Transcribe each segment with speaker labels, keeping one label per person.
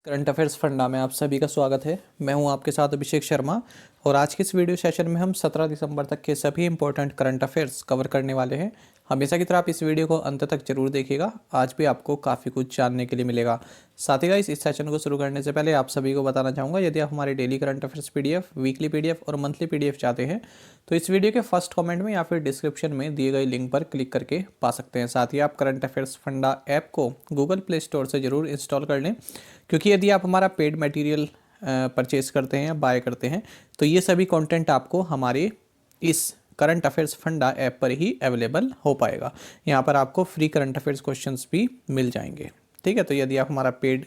Speaker 1: Current affairs funda में आप सभी का स्वागत है। मैं हूं आपके साथ अभिषेक शर्मा और आज के इस वीडियो सेशन में हम 17 दिसंबर तक के सभी इंपॉर्टेंट करंट अफेयर्स कवर करने वाले हैं। हमेशा की तरह आप इस वीडियो को अंत तक जरूर देखिएगा, आज भी आपको काफ़ी कुछ जानने के लिए मिलेगा। साथ ही इस सेशन को शुरू करने से पहले आप सभी को बताना चाहूँगा, यदि आप हमारे daily current affairs PDF, weekly PDF और मंथली पीडीएफ चाहते हैं तो इस वीडियो के फर्स्ट कमेंट में या फिर डिस्क्रिप्शन में दिए गए लिंक पर क्लिक करके पा सकते हैं। साथ ही आप करंट अफेयर्स फंडा ऐप को गूगल प्ले स्टोर से ज़रूर इंस्टॉल कर लें, क्योंकि यदि आप हमारा पेड मटेरियल परचेज करते हैं या बाय करते हैं तो ये सभी कंटेंट आपको हमारे इस करंट अफेयर्स फंडा ऐप पर ही अवेलेबल हो पाएगा। यहाँ पर आपको फ्री करंट अफेयर्स क्वेश्चंस भी मिल जाएंगे। ठीक है, तो यदि आप हमारा पेड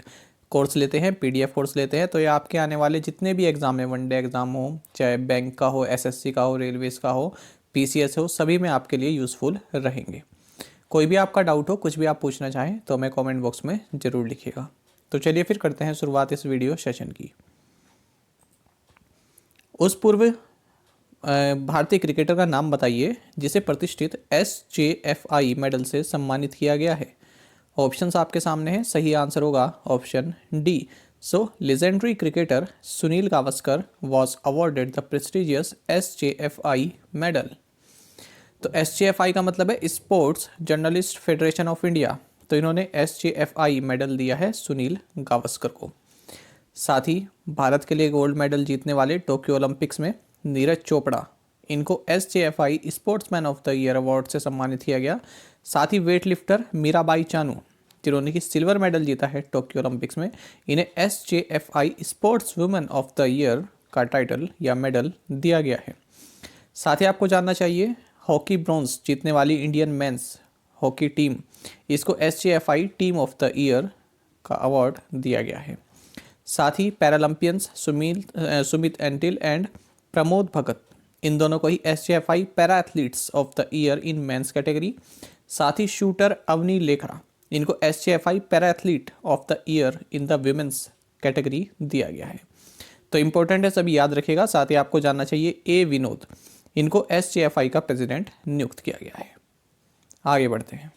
Speaker 1: कोर्स लेते हैं, पीडीएफ कोर्स लेते हैं, तो ये आपके आने वाले जितने भी एग्जाम है, वनडे एग्जाम हो, चाहे बैंक का हो, एसएससी का हो, रेलवेज का हो, पीसीएस हो, सभी में आपके लिए यूज़फुल रहेंगे। कोई भी आपका डाउट हो, कुछ भी आप पूछना चाहें तो हमें कमेंट बॉक्स में ज़रूर लिखिएगा। तो चलिए फिर करते हैं शुरुआत इस वीडियो सेशन की। उस पूर्व भारतीय क्रिकेटर का नाम बताइए जिसे प्रतिष्ठित SJFI मेडल से सम्मानित किया गया है। ऑप्शंस आपके सामने हैं, सही आंसर होगा option D. So legendary cricketer Sunil Gavaskar was awarded the prestigious SJFI medal. तो SJFI का मतलब है sports journalist federation of India, तो इन्होंने SJFI मेडल दिया है सुनील गावस्कर को। साथ ही भारत के लिए गोल्ड मेडल जीतने वाले टोक्यो ओलंपिक्स में नीरज चोपड़ा, इनको SJFI sportsman of the year award से सम्मानित किया गया। साथ ही वेट लिफ्टर मीराबाई चानू, जिन्होंने की सिल्वर मेडल जीता है टोक्यो ओलंपिक्स में, इन्हें SJFI sports women of the year का टाइटल या मेडल दिया गया है। साथ ही आपको जानना चाहिए, हॉकी ब्रॉन्ज जीतने वाली इंडियन मेंस हॉकी टीम, इसको SJFI team of the year का अवार्ड दिया गया है। साथ ही Paralympians Sumit until and Pramod Bhagat, इन दोनों को ही SJFI para athletes of the year in men's category. साथ ही शूटर अवनी लेखरा, इनको SJFI para athlete of the year in the women's category दिया गया है। तो इंपॉर्टेंट है, सभी याद रखिएगा। साथ ही आपको जानना चाहिए, A विनोद, इनको SJFI का प्रेसिडेंट नियुक्त किया गया है। आगे बढ़ते हैं।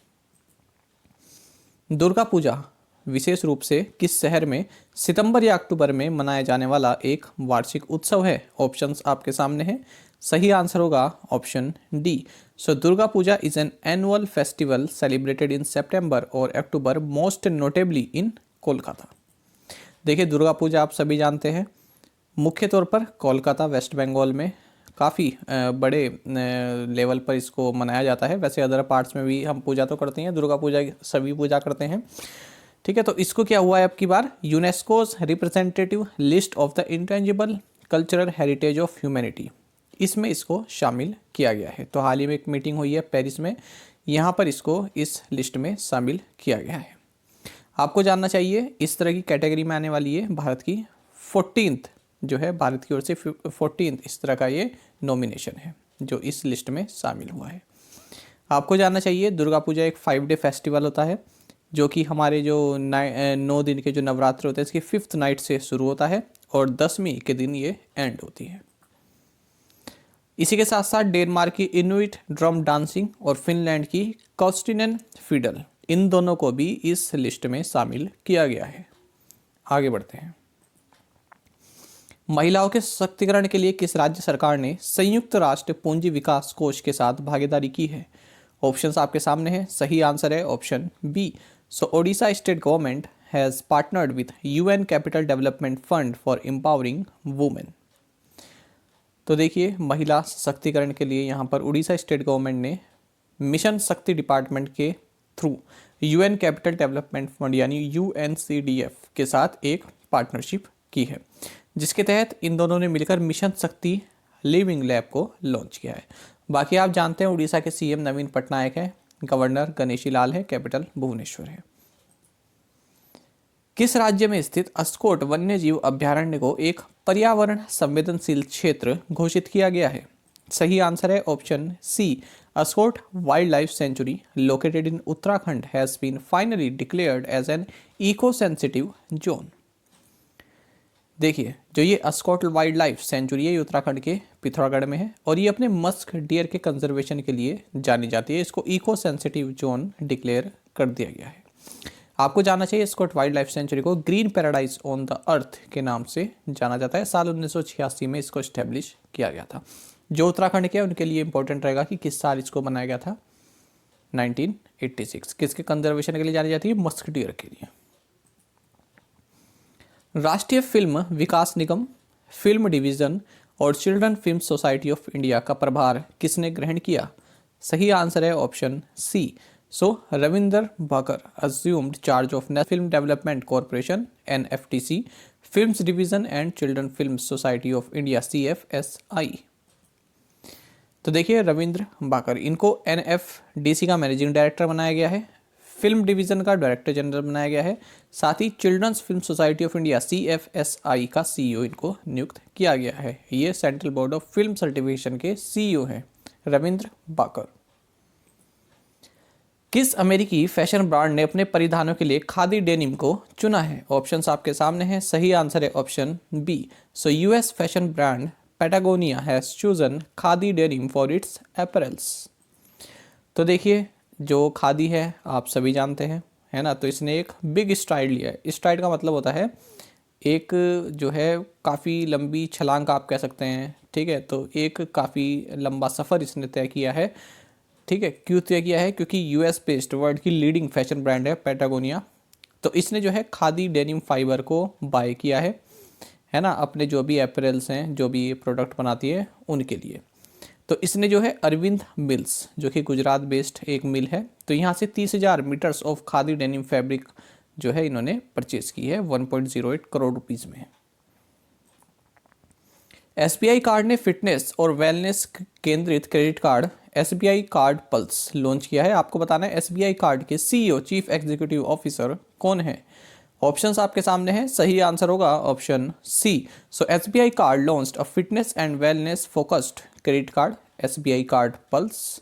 Speaker 1: दुर्गा पूजा विशेष रूप से किस शहर में सितंबर या अक्टूबर में मनाया जाने वाला एक वार्षिक उत्सव है? ऑप्शंस आपके सामने हैं, सही आंसर होगा option D. So Durga Puja is an annual festival celebrated in September और October, most notably in Kolkata. देखिए, दुर्गा पूजा आप सभी जानते हैं, मुख्य तौर पर कोलकाता वेस्ट बंगाल में काफ़ी बड़े लेवल पर इसको मनाया जाता है। वैसे अदर पार्ट्स में भी हम पूजा तो करते हैं, दुर्गा पूजा सभी पूजा करते हैं। ठीक है, तो इसको क्या हुआ है अब की बार, UNESCO's representative list of the intangible cultural heritage of humanity, इसमें इसको शामिल किया गया है। तो हाल ही में एक मीटिंग हुई है पेरिस में, यहाँ पर इसको इस लिस्ट में शामिल किया गया है। आपको जानना चाहिए, इस तरह की कैटेगरी में आने वाली है भारत की 14th जो है, भारत की ओर से 14th इस तरह का ये नॉमिनेशन है जो इस लिस्ट में शामिल हुआ है। आपको जानना चाहिए, दुर्गा पूजा एक 5 डे फेस्टिवल होता है, जो कि हमारे जो 9 दिन के जो नवरात्र होते हैं इसकी 5th नाइट से शुरू होता है और 10वीं के दिन ये एंड होती है। इसी के साथ साथ डेनमार्क की इनुइट ड्रम डांसिंग और फिनलैंड की कॉस्टिनन फिडल, इन दोनों को भी इस लिस्ट में शामिल किया गया है। आगे बढ़ते हैं। महिलाओं के सशक्तिकरण के लिए किस राज्य सरकार ने संयुक्त राष्ट्र पूंजी विकास कोष के साथ भागीदारी की है? ऑप्शंस आपके सामने हैं, सही आंसर है option B. So Odisha state government has partnered with UN capital development fund for empowering women. तो देखिए, महिला सशक्तिकरण के लिए यहाँ पर उड़ीसा स्टेट गवर्नमेंट ने मिशन शक्ति डिपार्टमेंट के through UN capital development fund यानी UNCDF के साथ एक पार्टनरशिप की है, जिसके तहत इन दोनों ने मिलकर मिशन शक्ति लिविंग लैब को लॉन्च किया है। बाकी आप जानते हैं, उड़ीसा के CM नवीन पटनायक हैं, गवर्नर गणेशी लाल है, कैपिटल भुवनेश्वर है। किस राज्य में स्थित अस्कोट वन्य जीव अभ्यारण्य को एक पर्यावरण संवेदनशील क्षेत्र घोषित किया गया है? सही आंसर है option C. Askot wildlife sanctuary located in Uttarakhand has been finally declared as an eco sensitive zone. देखिए, जो ये अस्कोट वाइल्ड लाइफ सेंचुरी है, ये उत्तराखंड के पिथौरागढ़ में है और ये अपने मस्क डियर के कंजर्वेशन के लिए जानी जाती है। इसको इको सेंसिटिव जोन डिक्लेयर कर दिया गया है। आपको जानना चाहिए स्कॉट वाइल्ड लाइफ सेंचुरी को green paradise on the earth के नाम से जाना जाता है। साल 1986 में इसको स्टैब्लिश किया गया था। जो उत्तराखंड के उनके लिए इंपॉर्टेंट रहेगा कि किस साल इसको बनाया गया था, 1986। किसके कंजर्वेशन के लिए जानी जाती है, मस्किटियर के लिए। राष्ट्रीय फिल्म विकास निगम, फिल्म डिवीजन और children film society of India का प्रभार किसने ग्रहण किया? सही आंसर है option C. So Ravinder Bhakar assumed charge of national film development corporation NFTC, films division and children film society of India CFSI। तो देखिए रविंद्र भाकर, इनको NFDC का मैनेजिंग डायरेक्टर बनाया गया है, फिल्म डिवीजन का डायरेक्टर जनरल बनाया गया है, साथ ही children's film society of India CFSI का CEO इनको नियुक्त किया गया है। ये central board of film certification के CEO हैं रविंद्र भाकर। किस अमेरिकी फैशन ब्रांड ने अपने परिधानों के लिए खादी डेनिम को चुना है? ऑप्शंस आपके सामने हैं। सही आंसर है option B. So US fashion brand Patagonia has chosen khadi denim for its apparels. तो देखिए जो खादी है आप सभी जानते हैं, है ना, तो इसने एक बिग स्ट्राइड लिया है। स्ट्राइड का मतलब होता है एक जो है काफ़ी लंबी छलांग आप कह सकते हैं, ठीक है। तो एक काफ़ी लंबा सफ़र इसने तय किया है, ठीक है। क्यों तय किया है? क्योंकि US बेस्ड वर्ल्ड की लीडिंग फैशन ब्रांड है पैटागोनिया। तो इसने जो है खादी डेनिम फाइबर को बाय किया है ना, अपने जो भी अपैरल्स हैं, जो भी प्रोडक्ट बनाती है उनके लिए। तो इसने जो है अरविंद मिल्स, जो कि गुजरात बेस्ड एक मिल है, तो यहाँ से 30,000 metres of khadi denim fabric जो है इन्होंने परचेज की है 1.08 करोड़ रुपीज़ में। SBI कार्ड ने फिटनेस और वेलनेस केंद्रित credit card SBI card pulse launch किया है। आपको बताना है SBI कार्ड के CEO चीफ एग्जीक्यूटिव ऑफिसर कौन है? ऑप्शंस आपके सामने हैं। सही आंसर होगा option C. So SBI card launched a fitness and wellness focused credit card SBI card pulse.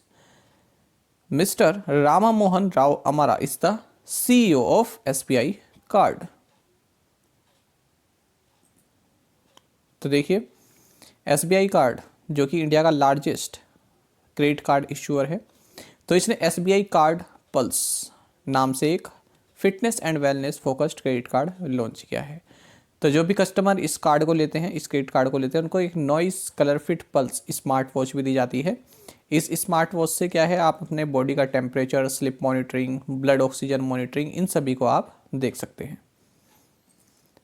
Speaker 1: Mister Rama Mohan Rao अमारा is the CEO of SBI card. तो देखिए SBI कार्ड जो कि इंडिया का लार्जेस्ट क्रेडिट कार्ड इश्यूअर है, तो इसने SBI कार्ड पल्स नाम से एक fitness and wellness focused credit card launch किया है। तो जो भी कस्टमर इस कार्ड को लेते हैं, इस क्रेडिट कार्ड को लेते हैं, उनको एक noise colour fit pulse smart watch भी दी जाती है। इस स्मार्ट वॉच से क्या है, आप अपने बॉडी का temperature, sleep monitoring, blood oxygen monitoring, इन सभी को आप देख सकते हैं।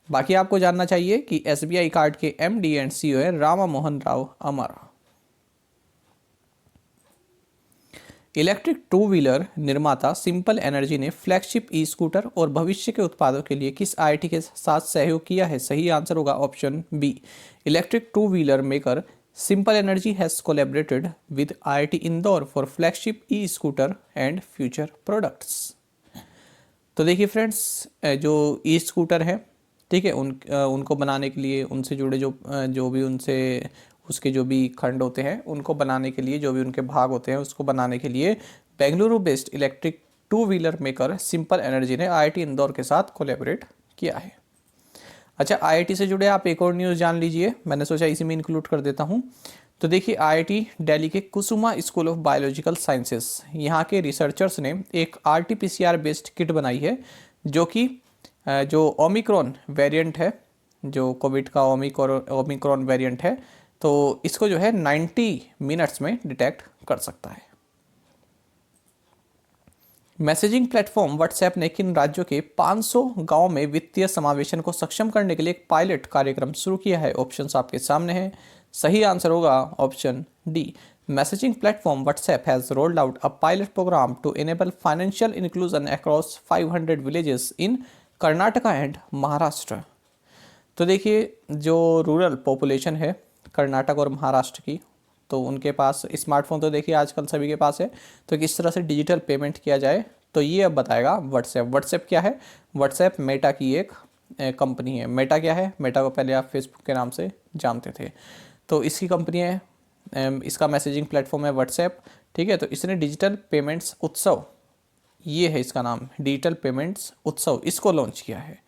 Speaker 1: बाकी आपको जानना चाहिए कि SBI कार्ड के MD एंड CEO है रामा मोहन राव अमारा। इलेक्ट्रिक टू व्हीलर निर्माता सिंपल एनर्जी ने फ्लैगशिप स्कूटर और भविष्य के उत्पादों के लिए किस IIT के साथ सहयोग किया है? सही आंसर होगा option B. Electric two wheeler maker simple energy has collaborated with IIT Indore for flagship scooter and future products. तो देखिए फ्रेंड्स, जो स्कूटर है, ठीक है, उनको बनाने के लिए उनसे जुड़े जो भी उनसे उसके जो भी खंड होते हैं उनको बनाने के लिए, जो भी उनके भाग होते हैं उसको बनाने के लिए Bengaluru based electric two wheeler maker simple energy ने IIT इंदौर के साथ कोलैबोरेट किया है। अच्छा, IIT से जुड़े आप एक और न्यूज़ जान लीजिए, मैंने सोचा इसी में इंक्लूड कर देता हूँ। तो देखिए IIT दिल्ली के कुसुमा स्कूल ऑफ बायोलॉजिकल साइंसेस, यहाँ के रिसर्चर्स ने एक RT-PCR बेस्ड किट बनाई है, जो कि जो ओमिक्रॉन वेरिएंट है, जो कोविड का ओमिक्रॉन वेरिएंट है, तो इसको जो है 90 मिनट्स में डिटेक्ट कर सकता है। मैसेजिंग प्लेटफॉर्म व्हाट्सएप ने किन राज्यों के 500 गांवों में वित्तीय समावेशन को सक्षम करने के लिए एक पायलट कार्यक्रम शुरू किया है? ऑप्शंस आपके सामने हैं। सही आंसर होगा option D. Messaging platform WhatsApp has rolled out a pilot programme to enable financial inclusion across 500 villages in Karnataka and Maharashtra. तो देखिए जो रूरल पॉपुलेशन है कर्नाटक और महाराष्ट्र की, तो उनके पास स्मार्टफोन तो देखिए आजकल सभी के पास है, तो किस तरह से डिजिटल पेमेंट किया जाए, तो ये अब बताएगा व्हाट्सएप। व्हाट्सएप क्या है? व्हाट्सएप मेटा की एक कंपनी है। मेटा क्या है? मेटा को पहले आप फेसबुक के नाम से जानते थे, तो इसकी कंपनी है, इसका मैसेजिंग प्लेटफॉर्म है व्हाट्सएप, ठीक है। तो इसने डिजिटल पेमेंट्स उत्सव, ये है इसका नाम, डिजिटल पेमेंट्स उत्सव, इसको लॉन्च किया है,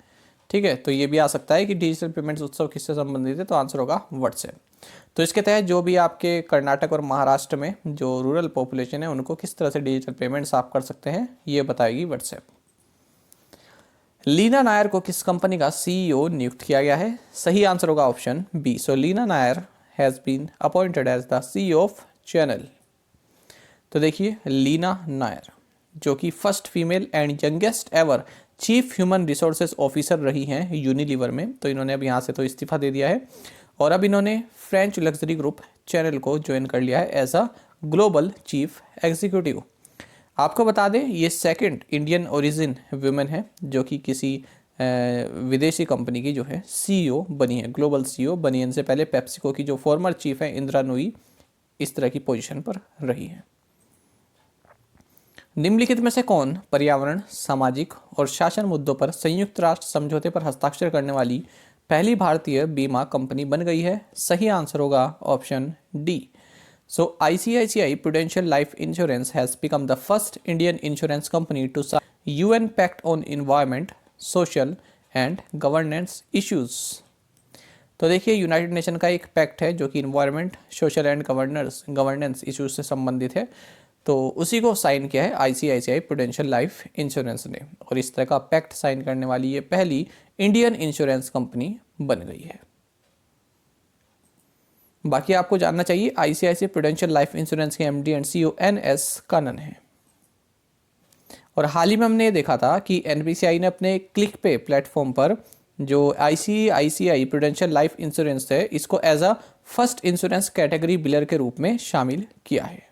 Speaker 1: ठीक है। तो ये भी आ सकता है कि डिजिटल पेमेंट्स उत्सव किससे संबंधित है, तो आंसर होगा व्हाट्सएप। तो इसके तहत जो भी आपके कर्नाटक और महाराष्ट्र में जो रूरल पॉपुलेशन है उनको किस तरह से डिजिटल पेमेंट्स आप कर सकते हैं, ये बताएगी व्हाट्सएप। लीना नायर को किस कंपनी का सीईओ नियुक्त किया गया है? सही आंसर होगा option B. So Leena Nair has been appointed as the CEO of Chanel. तो देखिए लीना नायर जो कि first female and youngest ever chief human resources officer रही हैं यूनिलीवर में, तो इन्होंने अब यहाँ से तो इस्तीफा दे दिया है और अब इन्होंने फ्रेंच लग्जरी ग्रुप चैनल को ज्वाइन कर लिया है as a global chief executive. आपको बता दें ये सेकंड इंडियन ओरिजिन वुमेन है जो कि किसी विदेशी कंपनी की जो है सीईओ बनी है, ग्लोबल सीईओ बनी है। इनसे पहले पेप्सिको की जो फॉर्मर चीफ है इंदिरा नूई इस तरह की पोजीशन पर रही है। निम्नलिखित में से कौन पर्यावरण, सामाजिक और शासन मुद्दों पर संयुक्त राष्ट्र समझौते पर हस्ताक्षर करने वाली पहली भारतीय बीमा कंपनी बन गई है? सही आंसर होगा option D. So ICICI Prudential Life Insurance has become the first Indian insurance company to sign UN Pact on Environment, Social and Governance Issues। तो देखिए यूनाइटेड नेशन का एक पैक्ट है जो कि environment, social and governance issues से संबंधित है, तो उसी को साइन किया है ICICI प्रूडेंशियल लाइफ इंश्योरेंस ने और इस तरह का पैक्ट साइन करने वाली ये पहली इंडियन इंश्योरेंस कंपनी बन गई है। बाकी आपको जानना चाहिए ICICI प्रूडेंशियल लाइफ इंश्योरेंस के MD एंड CEO NS कानन है। और हाल ही में हमने देखा था कि NPCI ने अपने क्लिक पे प्लेटफॉर्म पर जो ICICI प्रूडेंशियल लाइफ इंश्योरेंस है इसको as a first insurance category biller के रूप में शामिल किया है।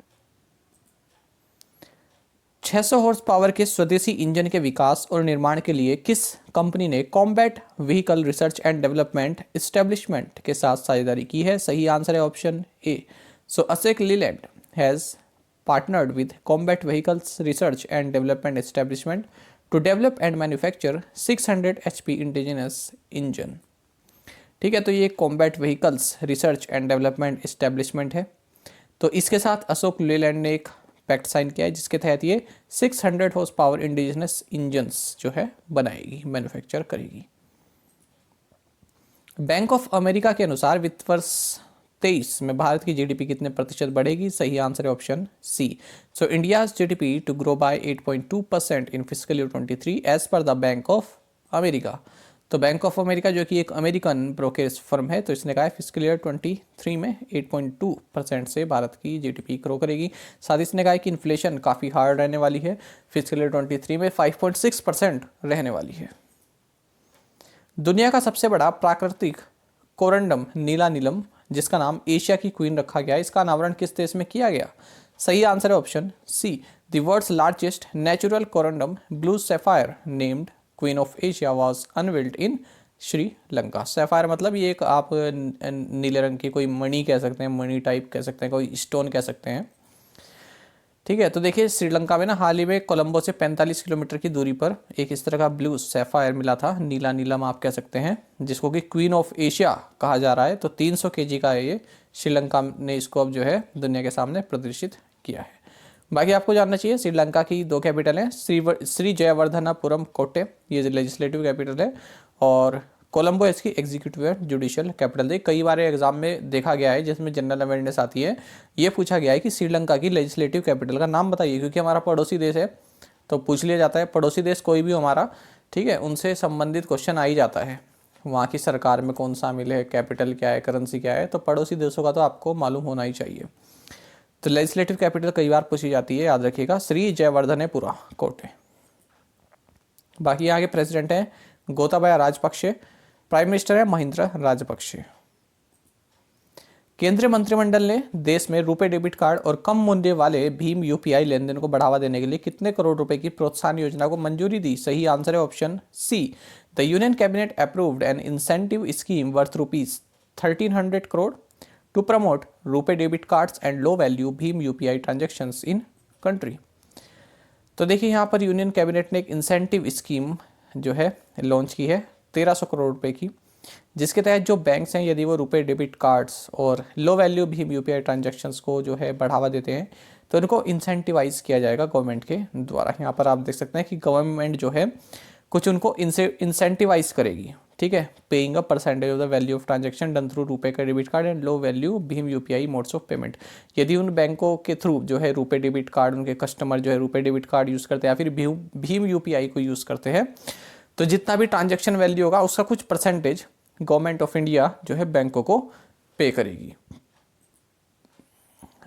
Speaker 1: 600 हॉर्स पावर के स्वदेशी इंजन के विकास और निर्माण के लिए किस कंपनी ने combat vehicle research and development establishment के साथ साझेदारी की है? सही आंसर है option A. So Ashok Leyland has partnered with combat vehicles research and development establishment to develop and manufacture 600 HP indigenous engine. ठीक है, तो ये combat vehicles research and development establishment है, तो इसके साथ अशोक लीलैंड ने एक पैक्ट साइन किया है जिसके तहत ये 600 हॉर्स पावर इंडिजिनस इंजन्स जो है बनाएगी, मैन्युफैक्चर करेगी। बैंक ऑफ अमेरिका के अनुसार वित्त वर्ष 23 में भारत की जीडीपी कितने प्रतिशत बढ़ेगी? सही आंसर है option C. So India's GDP to grow by 8.2% in fiscal year 23 as per the bank of America. तो बैंक ऑफ अमेरिका जो कि एक अमेरिकन ब्रोकरेज फर्म है, तो इसने कहा है फिस्कल ईयर 23 में 8.2% से भारत की जीडीपी ग्रो करेगी। साथ ही इसने कहा है कि इन्फ्लेशन काफ़ी हार्ड रहने वाली है, फिस्कल ईयर 23 में 5.6% रहने वाली है। दुनिया का सबसे बड़ा प्राकृतिक कोरंडम नीला नीलम जिसका नाम एशिया की क्वीन रखा गया है, इसका अनावरण किस देश में किया गया? सही आंसर है option C. The world's largest natural corundum blue sapphire named queen of Asia was unveiled in Sri Lanka. Sapphire मतलब ये एक आप नीले रंग की कोई मणि कह सकते हैं, मणि टाइप कह सकते हैं, कोई स्टोन कह सकते हैं। ठीक है, तो देखिए श्रीलंका में ना हाल ही में कोलंबो से 45 किलोमीटर की दूरी पर एक इस तरह का ब्लू सैफायर मिला था, नीला नीलम आप कह सकते हैं, जिसको कि क्वीन ऑफ एशिया कहा जा रहा है। तो 300 kg का है ये, श्रीलंका ने इसको अब जो है दुनिया के सामने प्रदर्शित किया है। बाकी आपको जानना चाहिए श्रीलंका की 2 कैपिटल हैं, श्री जयवर्धनापुरम कोटे ये लेजिस्लेटिव कैपिटल है और कोलंबो इसकी एग्जीक्यूटिव एंड जुडिशियल कैपिटल है। कई बार एग्जाम में देखा गया है जिसमें जनरल अवेयरनेस आती है, ये पूछा गया है कि श्रीलंका की लेजिस्लेटिव कैपिटल का नाम बताइए, क्योंकि हमारा पड़ोसी देश है तो पूछ लिया जाता है। पड़ोसी देश कोई भी हमारा, ठीक है, उनसे संबंधित क्वेश्चन आ ही जाता है, वहाँ की सरकार में कौन शामिल है, कैपिटल क्या है, करेंसी क्या है, तो पड़ोसी देशों का तो आपको मालूम होना ही चाहिए। तो लेजिस्लेटिव कैपिटल कई बार पूछी जाती है, याद रखिएगा, श्री जयवर्धनेपुरा कोटे। बाकी यहाँ के प्रेसिडेंट हैं गोताबाया राजपक्षे, प्राइम मिनिस्टर है महिंद्रा राजपक्षे। केंद्रीय मंत्रिमंडल ने देश में रुपे डेबिट कार्ड और कम मूल्य वाले भीम यूपीआई लेन देन को बढ़ावा देने के लिए कितने करोड़ रुपए की प्रोत्साहन योजना को मंजूरी दी? सही आंसर है option C. The union cabinet approved an incentive scheme worth ₹1300 crore to promote RuPay debit cards and low value भीम यूपीआई ट्रांजेक्शन्स इन कंट्री। तो देखिए यहाँ पर यूनियन कैबिनेट ने एक इंसेंटिव स्कीम जो है लॉन्च की है 1300 करोड़ रुपए की, जिसके तहत जो बैंक्स हैं यदि वो रुपए डेबिट कार्ड्स और लो वैल्यू भीम यूपीआई ट्रांजैक्शंस को जो है बढ़ावा देते हैं तो उनको इंसेंटिवाइज किया जाएगा गवर्नमेंट के द्वारा। यहाँ पर आप देख सकते हैं कि गवर्नमेंट जो है कुछ उनको इंसेंटिवाइज करेगी, ठीक है, paying a percentage of the value of transaction done through रुपए का debit card and low value भीम यूपीआई मोड्स ऑफ पेमेंट। यदि उन बैंकों के थ्रू जो है रुपए डेबिट कार्ड, उनके कस्टमर जो है रुपए डेबिट कार्ड यूज़ करते हैं या फिर भीम यूपीआई को यूज़ करते हैं, तो जितना भी ट्रांजैक्शन वैल्यू होगा उसका कुछ परसेंटेज गवर्नमेंट ऑफ इंडिया जो है बैंकों को पे करेगी।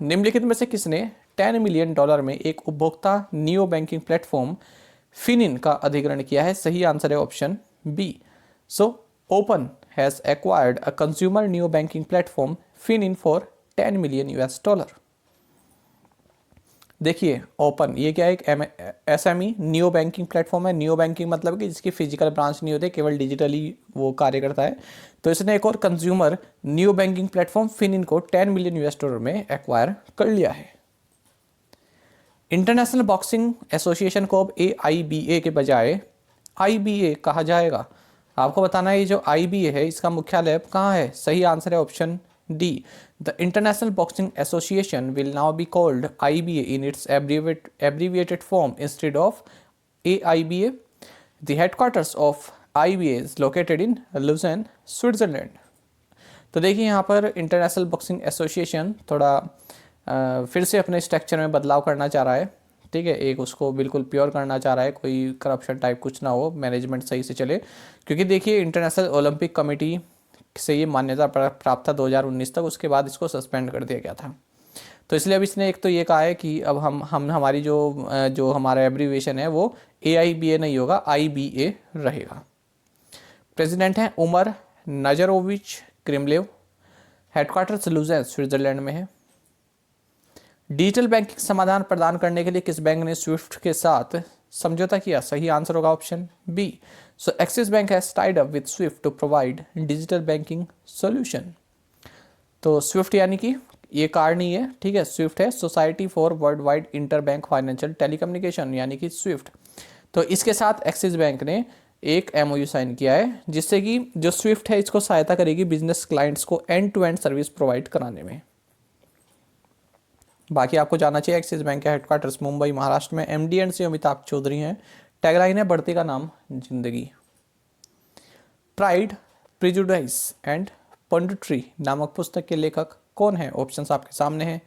Speaker 1: निम्नलिखित में से किसने $10 मिलियन में एक उपभोक्ता नियो बैंकिंग प्लेटफॉर्म फिनिन का अधिग्रहण किया है? सही आंसर है option B. So Open has acquired a consumer neo banking platform Finin for $10 million. देखिए ओपन ये क्या है, एक एसएमई नियो बैंकिंग प्लेटफॉर्म है। नियो बैंकिंग मतलब कि जिसकी फिजिकल ब्रांच नहीं होते, केवल डिजिटली वो कार्य करता है। तो इसने एक और कंज्यूमर नियो बैंकिंग प्लेटफॉर्म फिनिन को $10 मिलियन में एक्वायर कर लिया है। इंटरनेशनल बॉक्सिंग एसोसिएशन को अब AIBA के बजाय IBA कहा जाएगा। आपको बताना है ये जो IBA है इसका मुख्यालय कहाँ है? सही आंसर है option D. The international boxing association will now be called IBA in its abbreviated form instead of AIBA. The headquarters of IBA is located in Lausanne, Switzerland. तो देखिए यहाँ पर इंटरनेशनल बॉक्सिंग एसोसिएशन थोड़ा फिर से अपने structure में बदलाव करना चाह रहा है। ठीक है, एक उसको बिल्कुल प्योर करना चाह रहा है, कोई करप्शन टाइप कुछ ना हो, मैनेजमेंट सही से चले। क्योंकि देखिए इंटरनेशनल ओलंपिक कमेटी से ये मान्यता प्राप्त था 2019 तक, उसके बाद इसको सस्पेंड कर दिया गया था। तो इसलिए अब इसने एक तो ये कहा है कि अब हम हमारी जो हमारा एब्रीविएशन है वो AIBA नहीं होगा, IBA रहेगा। प्रेसिडेंट हैं उमर नजरोविच क्रिमलेव, हेडक्वार्टर्स लुज़ेन स्विट्जरलैंड में है। डिजिटल बैंकिंग समाधान प्रदान करने के लिए किस बैंक ने स्विफ्ट के साथ समझौता किया? सही आंसर होगा option B. So Axis bank has tied up with SWIFT to provide digital banking solution. तो स्विफ्ट यानी कि ये कार्ड नहीं है, ठीक है, स्विफ्ट है society for world wide inter bank financial telecommunication यानी कि स्विफ्ट। तो इसके साथ एक्सिस बैंक ने एक MOU साइन किया है जिससे कि जो स्विफ्ट है इसको सहायता करेगी बिजनेस क्लाइंट्स को end to end service provide कराने में। बाकी आपको जानना चाहिए एक्सिस बैंक का हेडक्वार्टर्स मुंबई महाराष्ट्र में। MD and CEO Amitabh Chaudhary हैं। टैगलाइन है बढ़ती का नाम जिंदगी। प्राइड प्रिजुडाइस एंड पंडिट्री नामक पुस्तक के लेखक कौन है? ऑप्शंस आपके सामने हैं।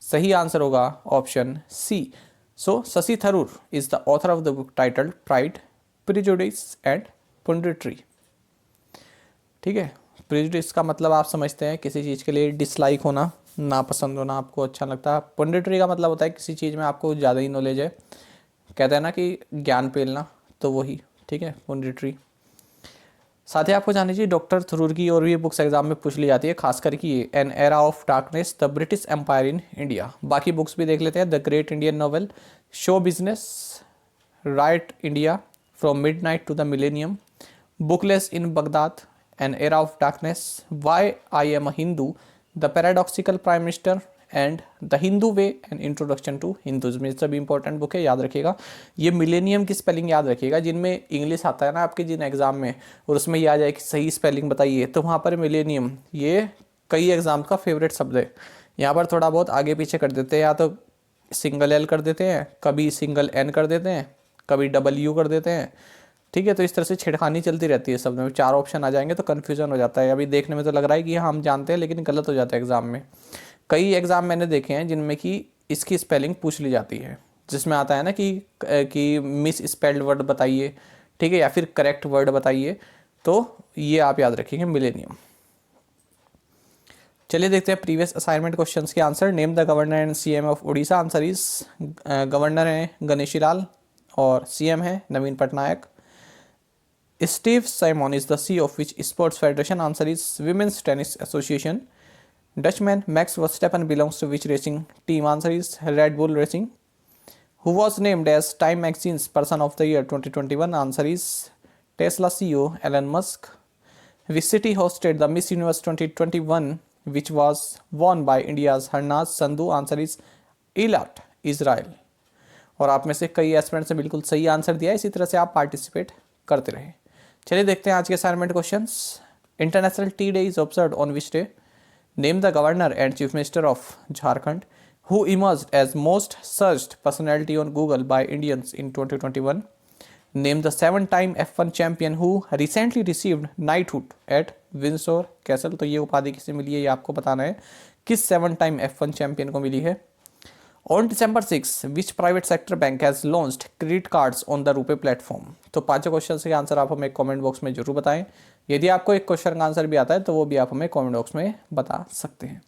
Speaker 1: सही आंसर होगा option C. So Shashi Tharoor is the author of the book titled pride prejudice and punditry. ठीक है, प्रिजुडिस का मतलब आप समझते हैं किसी चीज़ के लिए डिसलाइक होना, नापसंद होना, आपको अच्छा लगता है। पंडिट्री का मतलब होता है किसी चीज़ में आपको ज़्यादा ही नॉलेज है, कहते हैं ना कि ज्ञान पेलना, तो वही, ठीक है, पंडिट्री। साथ ही आपको जानना चाहिए डॉक्टर थरूर की और भी बुक्स एग्जाम में पूछ ली जाती है, खासकर कि an era of darkness the British empire in India. बाकी बुक्स भी देख लेते हैं। The great Indian novel, show business, riot India, from midnight to the millennium, bookless in Baghdad, an era of darkness, why I am a Hindu, the paradoxical prime minister and the Hindu way and introduction to Hinduism. ये सब important book है, याद रखिएगा। ये millennium की spelling याद रखिएगा। जिनमें इंग्लिश आता है ना आपके जिन एग्जाम में, और उसमें ये आ जाए कि सही स्पेलिंग बताइए, तो वहाँ पर मिलेनियम ये कई एग्जाम का फेवरेट शब्द है। यहाँ पर थोड़ा बहुत आगे पीछे कर देते हैं, या तो सिंगल L कर देते हैं, कभी सिंगल N कर देते हैं, कभी W कर देते हैं। ठीक है, तो इस तरह से छेड़खानी चलती रहती है शब्द में। 4 ऑप्शन आ जाएंगे तो कन्फ्यूजन हो जाता है। अभी देखने में तो लग रहा है कि हम जानते हैं, लेकिन गलत हो जाता है एग्जाम में। कई एग्जाम मैंने देखे हैं जिनमें कि इसकी स्पेलिंग पूछ ली जाती है, जिसमें आता है ना कि मिस स्पेल्ड वर्ड बताइए, ठीक है, या फिर करेक्ट वर्ड बताइए। तो ये आप याद रखेंगे मिलेनियम। चलिए देखते हैं प्रीवियस असाइनमेंट क्वेश्चंस के answer. Name the governor and CM of Orissa. Answer is governor हैं गणेशी लाल और CM है Naveen Patnaik. Steve Simon is the CEO of which sports federation. Answer is women's tennis association. Dutchman Max Verstappen belongs to which racing team? Answer is Red Bull Racing. Who was named as Time Magazine's Person of the Year 2021? Answer is Tesla CEO Elon Musk. Which city hosted the Miss Universe 2021, which was won by India's Harnaz Sandhu? Answer is Eilat, Israel. और आप में से कई aspirants ने बिल्कुल सही answer दिया है। इसी तरह से आप पार्टिसिपेट करते रहे। चलिए देखते हैं आज के assignment questions. International T day is observed on which day? Name the governor and chief minister of Jharkhand who emerged as most searched personality on Google by Indians in 2021. Name the 7-time F1 champion who recently received knighthood at Windsor Castle. तो ये उपाधि किसे मिली है ये आपको बताना है, किस 7 टाइम F1 चैंपियन को मिली है। On December 6 which private sector bank has launched credit cards on the RuPay platform. तो पांचों क्वेश्चन के आंसर आप हमें कमेंट बॉक्स में जरूर बताएं। यदि आपको एक क्वेश्चन का आंसर भी आता है तो वो भी आप हमें कमेंट बॉक्स में बता सकते हैं।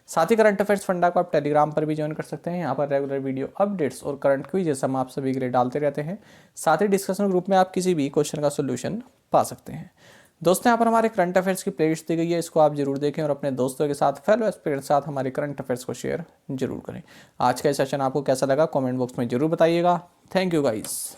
Speaker 1: साथ ही करंट अफेयर्स फंडा को आप टेलीग्राम पर भी ज्वाइन कर सकते हैं। यहाँ पर रेगुलर वीडियो अपडेट्स और करंट क्विजेस हम आप सभी के लिए डालते रहते हैं। साथ ही डिस्कशन ग्रुप में आप किसी भी क्वेश्चन का सोल्यूशन पा सकते हैं। दोस्तों, यहाँ पर हमारे करंट अफेयर्स की प्लेलिस्ट दी गई है, इसको आप जरूर देखें और अपने दोस्तों के साथ, फेलो एस्पिरेंट्स के साथ हमारे करंट अफेयर्स को शेयर जरूर करें। आज का सेशन आपको कैसा लगा कमेंट बॉक्स में जरूर बताइएगा। Thank you guys.